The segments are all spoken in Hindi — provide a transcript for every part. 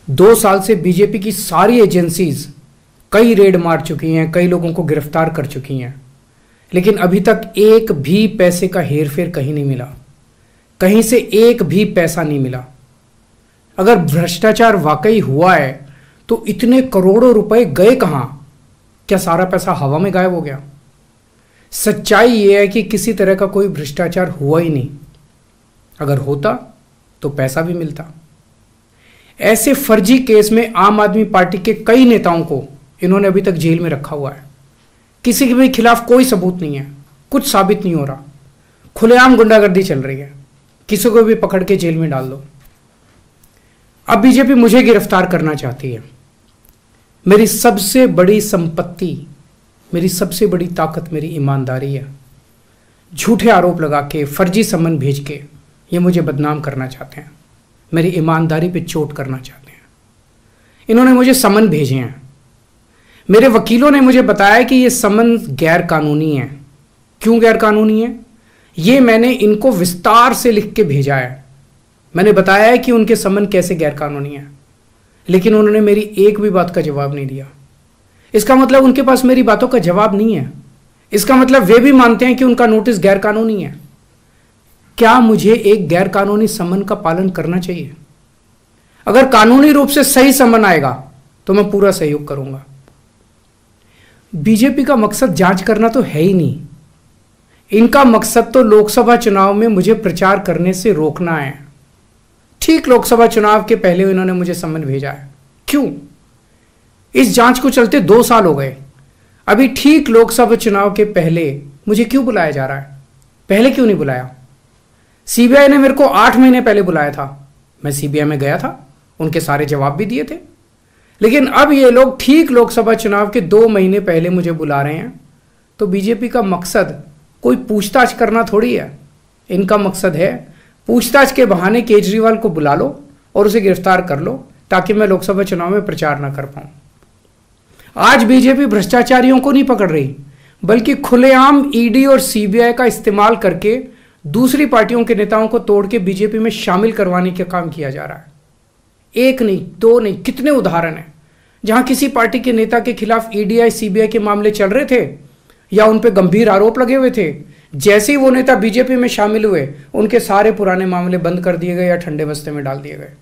2 साल से बीजेपी की सारी एजेंसीज कई रेड मार चुकी हैं, कई लोगों को गिरफ्तार कर चुकी हैं, लेकिन अभी तक एक भी पैसे का हेरफेर कहीं नहीं मिला, कहीं से एक भी पैसा नहीं मिला। अगर भ्रष्टाचार वाकई हुआ है तो इतने करोड़ों रुपए गए कहां? क्या सारा पैसा हवा में गायब हो गया? सच्चाई यह है कि किसी तरह का कोई भ्रष्टाचार हुआ ही नहीं। अगर होता तो पैसा भी मिलता। ऐसे फर्जी केस में आम आदमी पार्टी के कई नेताओं को इन्होंने अभी तक जेल में रखा हुआ है। किसी के भी खिलाफ कोई सबूत नहीं है, कुछ साबित नहीं हो रहा, खुलेआम गुंडागर्दी चल रही है, किसी को भी पकड़ के जेल में डाल दो। अब बीजेपी मुझे गिरफ्तार करना चाहती है। मेरी सबसे बड़ी संपत्ति, मेरी सबसे बड़ी ताकत मेरी ईमानदारी है। झूठे आरोप लगा के, फर्जी समन भेज के ये मुझे बदनाम करना चाहते हैं, मेरी ईमानदारी पे चोट करना चाहते हैं। इन्होंने मुझे समन भेजे हैं। मेरे वकीलों ने मुझे बताया कि ये समन गैर कानूनी है। क्यों गैर कानूनी है? ये मैंने इनको विस्तार से लिख के भेजा है। मैंने बताया है कि उनके समन कैसे गैर कानूनी है, लेकिन उन्होंने मेरी एक भी बात का जवाब नहीं दिया। इसका मतलब उनके पास मेरी बातों का जवाब नहीं है। इसका मतलब वे भी मानते हैं कि उनका नोटिस गैर कानूनी है। क्या मुझे एक गैर कानूनी समन का पालन करना चाहिए? अगर कानूनी रूप से सही समन आएगा तो मैं पूरा सहयोग करूंगा। बीजेपी का मकसद जांच करना तो है ही नहीं। इनका मकसद तो लोकसभा चुनाव में मुझे प्रचार करने से रोकना है। ठीक लोकसभा चुनाव के पहले इन्होंने मुझे समन भेजा है। क्यों? इस जांच को चलते 2 साल हो गए। अभी ठीक लोकसभा चुनाव के पहले मुझे क्यों बुलाया जा रहा है? पहले क्यों नहीं बुलाया? सीबीआई ने मेरे को 8 महीने पहले बुलाया था। मैं सीबीआई में गया था, उनके सारे जवाब भी दिए थे। लेकिन अब ये लोग ठीक लोकसभा चुनाव के 2 महीने पहले मुझे बुला रहे हैं। तो बीजेपी का मकसद कोई पूछताछ करना थोड़ी है। इनका मकसद है पूछताछ के बहाने केजरीवाल को बुला लो और उसे गिरफ्तार कर लो, ताकि मैं लोकसभा चुनाव में प्रचार ना कर पाऊं। आज बीजेपी भ्रष्टाचारियों को नहीं पकड़ रही, बल्कि खुलेआम ईडी और सीबीआई का इस्तेमाल करके दूसरी पार्टियों के नेताओं को तोड़ के बीजेपी में शामिल करवाने का काम किया जा रहा है। एक नहीं, 2 नहीं, कितने उदाहरण हैं जहां किसी पार्टी के नेता के खिलाफ ईडी सीबीआई के मामले चल रहे थे या उन पे गंभीर आरोप लगे हुए थे। जैसे ही वो नेता बीजेपी में शामिल हुए, उनके सारे पुराने मामले बंद कर दिए गए या ठंडे बस्ते में डाल दिए गए।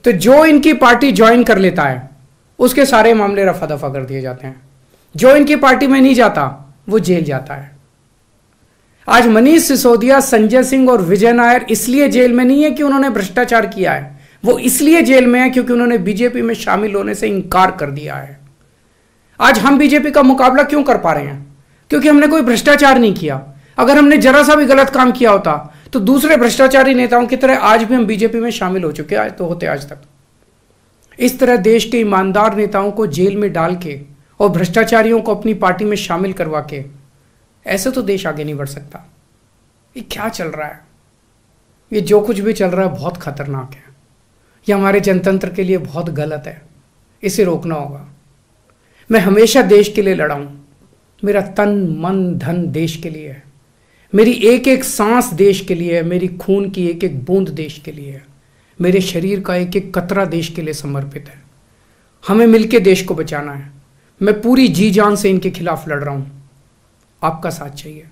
तो जो इनकी पार्टी ज्वाइन कर लेता है उसके सारे मामले रफा दफा कर दिए जाते हैं। जो इनकी पार्टी में नहीं जाता वो जेल जाता है। आज मनीष सिसोदिया, संजय सिंह और विजय नायर इसलिए जेल में नहीं है कि उन्होंने भ्रष्टाचार किया है, वो इसलिए जेल में है क्योंकि उन्होंने बीजेपी में शामिल होने से इंकार कर दिया है। आज हम बीजेपी का मुकाबला क्यों कर पा रहे हैं? क्योंकि हमने कोई भ्रष्टाचार नहीं किया। अगर हमने जरा सा भी गलत काम किया होता तो दूसरे भ्रष्टाचारी नेताओं की तरह आज भी हम बीजेपी में शामिल हो चुके होते आज तक। इस तरह देश के ईमानदार नेताओं को जेल में डाल के और भ्रष्टाचारियों को अपनी पार्टी में शामिल करवा के ऐसे तो देश आगे नहीं बढ़ सकता। ये क्या चल रहा है? ये जो कुछ भी चल रहा है बहुत खतरनाक है। ये हमारे जनतंत्र के लिए बहुत गलत है। इसे रोकना होगा। मैं हमेशा देश के लिए लड़ा हूं। मेरा तन मन धन देश के लिए है। मेरी एक एक सांस देश के लिए है। मेरी खून की एक एक बूंद देश के लिए है। मेरे शरीर का एक एक कतरा देश के लिए समर्पित है। हमें मिलकर देश को बचाना है। मैं पूरी जी जान से इनके खिलाफ लड़ रहा हूं। आपका साथ चाहिए।